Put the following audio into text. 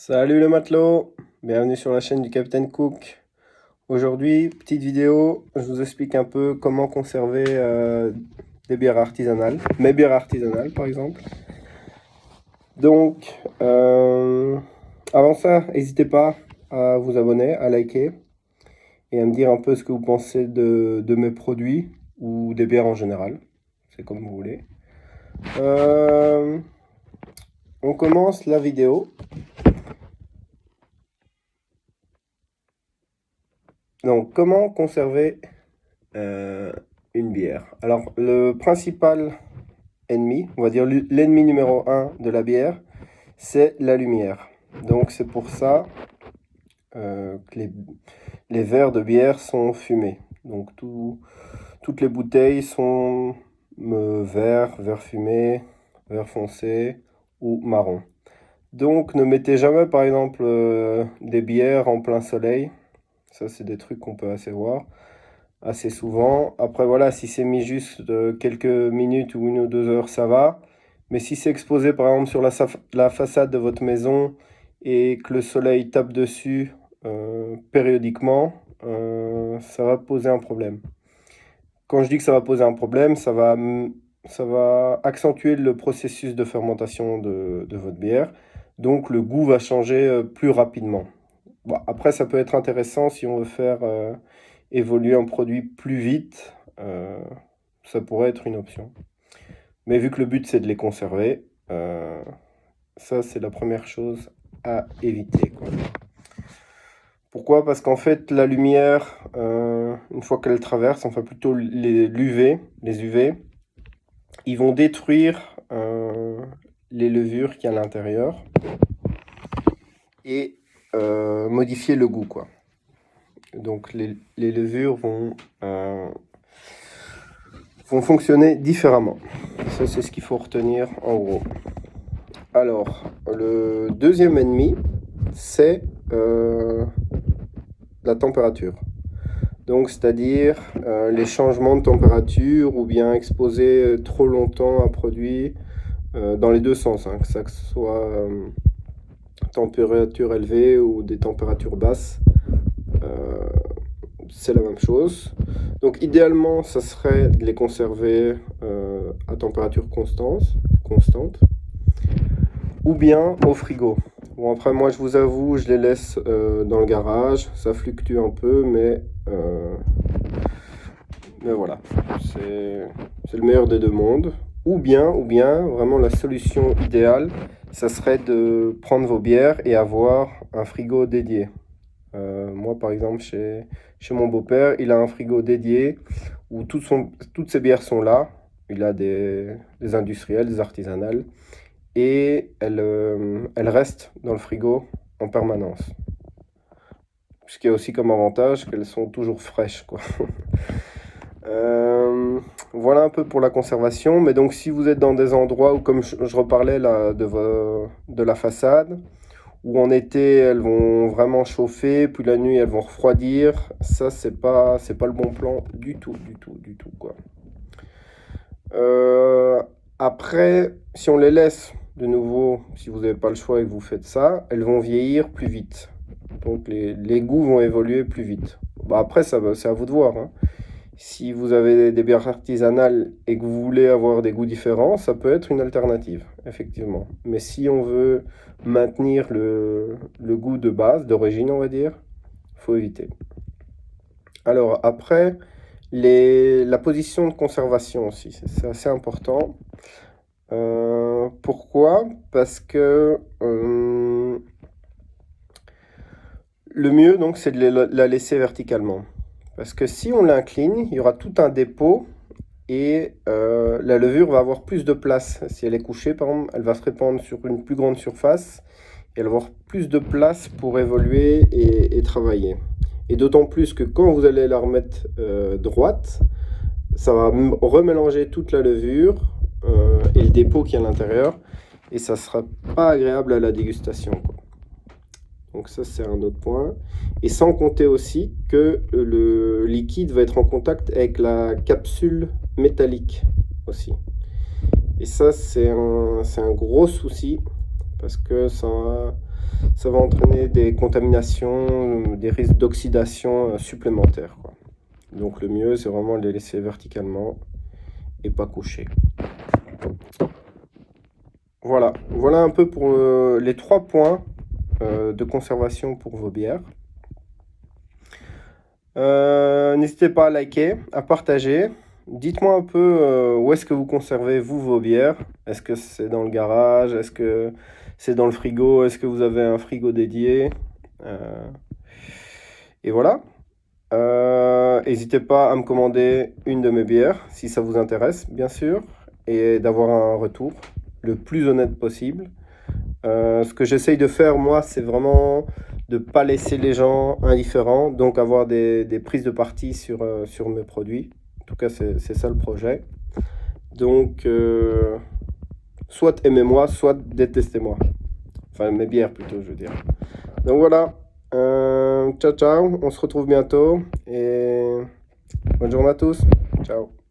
Salut le matelot, bienvenue sur la chaîne du Capitaine Cook. Aujourd'hui, petite vidéo, je vous explique un peu comment conserver des bières artisanales, mes bières artisanales par exemple. Donc, avant ça, n'hésitez pas à vous abonner, à liker et à me dire un peu ce que vous pensez de mes produits ou des bières en général, c'est comme vous voulez. On commence la vidéo. Donc, comment conserver une bière? Alors, le principal ennemi, on va dire l'ennemi numéro 1 de la bière, c'est la lumière. Donc, c'est pour ça que les verres de bière sont fumés. Donc, toutes les bouteilles sont vert fumé, vert foncé ou marron. Donc, ne mettez jamais, par exemple, des bières en plein soleil. Ça, c'est des trucs qu'on peut voir assez souvent. Après, voilà, si c'est mis juste quelques minutes ou 1 ou 2 heures, ça va. Mais si c'est exposé, par exemple, sur la façade de votre maison et que le soleil tape dessus périodiquement, ça va poser un problème. Quand je dis que ça va poser un problème, ça va accentuer le processus de fermentation de votre bière. Donc, le goût va changer plus rapidement. Bon, après, ça peut être intéressant si on veut faire évoluer un produit plus vite. Ça pourrait être une option. Mais vu que le but, c'est de les conserver, ça, c'est la première chose à éviter, quoi. Pourquoi? Parce qu'en fait, la lumière, une fois qu'elle traverse, enfin plutôt les UV, ils vont détruire les levures qu'il y a à l'intérieur et modifier le goût, quoi. Donc les levures vont fonctionner différemment. Ça, c'est ce qu'il faut retenir en gros. Alors, le deuxième ennemi, c'est la température. Donc, c'est-à-dire les changements de température ou bien exposer trop longtemps un produit dans les deux sens, hein, que ça soit température élevée ou des températures basses. C'est la même chose. Donc idéalement, ça serait de les conserver à température constante ou bien au frigo. Bon, après, moi, je vous avoue, je les laisse dans le garage. Ça fluctue un peu, mais voilà. C'est le meilleur des deux mondes. Ou bien, vraiment la solution idéale, ça serait de prendre vos bières et avoir un frigo dédié. Moi, par exemple, chez mon beau-père, il a un frigo dédié où toutes ses bières sont là. Il a des industrielles, des artisanales. Et elles restent dans le frigo en permanence. Ce qui est aussi comme avantage qu'elles sont toujours fraîches, quoi. Voilà un peu pour la conservation. Mais donc, si vous êtes dans des endroits où, comme je reparlais là, de la façade, où en été elles vont vraiment chauffer, puis la nuit elles vont refroidir, ça c'est pas le bon plan du tout, quoi. Après, si on les laisse de nouveau, si vous n'avez pas le choix et que vous faites ça, elles vont vieillir plus vite. Donc les goûts vont évoluer plus vite. Bah après, c'est à vous de voir, hein. Si vous avez des bières artisanales et que vous voulez avoir des goûts différents, ça peut être une alternative, effectivement. Mais si on veut maintenir le goût de base, d'origine, on va dire, il faut éviter. Alors après, la position de conservation aussi, c'est assez important. Pourquoi? Parce que le mieux, donc, c'est de la laisser verticalement. Parce que si on l'incline, il y aura tout un dépôt et la levure va avoir plus de place. Si elle est couchée, par exemple, elle va se répandre sur une plus grande surface et elle va avoir plus de place pour évoluer et travailler. Et d'autant plus que quand vous allez la remettre droite, ça va remélanger toute la levure et le dépôt qui est à l'intérieur et ça ne sera pas agréable à la dégustation, quoi. Donc ça, c'est un autre point. Et sans compter aussi que le liquide va être en contact avec la capsule métallique aussi. Et ça, c'est un gros souci parce que ça va entraîner des contaminations, des risques d'oxydation supplémentaires, quoi. Donc le mieux, c'est vraiment de les laisser verticalement et pas coucher. Voilà, voilà un peu pour les 3 points de conservation pour vos bières. N'hésitez pas à liker, à partager. Dites-moi un peu où est-ce que vous conservez, vous, vos bières. Est-ce que c'est dans le garage? Est-ce que c'est dans le frigo? Est-ce que vous avez un frigo dédié? Et voilà. N'hésitez pas à me commander une de mes bières, si ça vous intéresse, bien sûr, et d'avoir un retour le plus honnête possible. Ce que j'essaye de faire, moi, c'est vraiment de ne pas laisser les gens indifférents, donc avoir des prises de parti sur mes produits. En tout cas, c'est ça le projet. Donc, soit aimez-moi, soit détestez-moi. Enfin, mes bières plutôt, je veux dire. Donc voilà. Ciao, ciao. On se retrouve bientôt. Et bonne journée à tous. Ciao.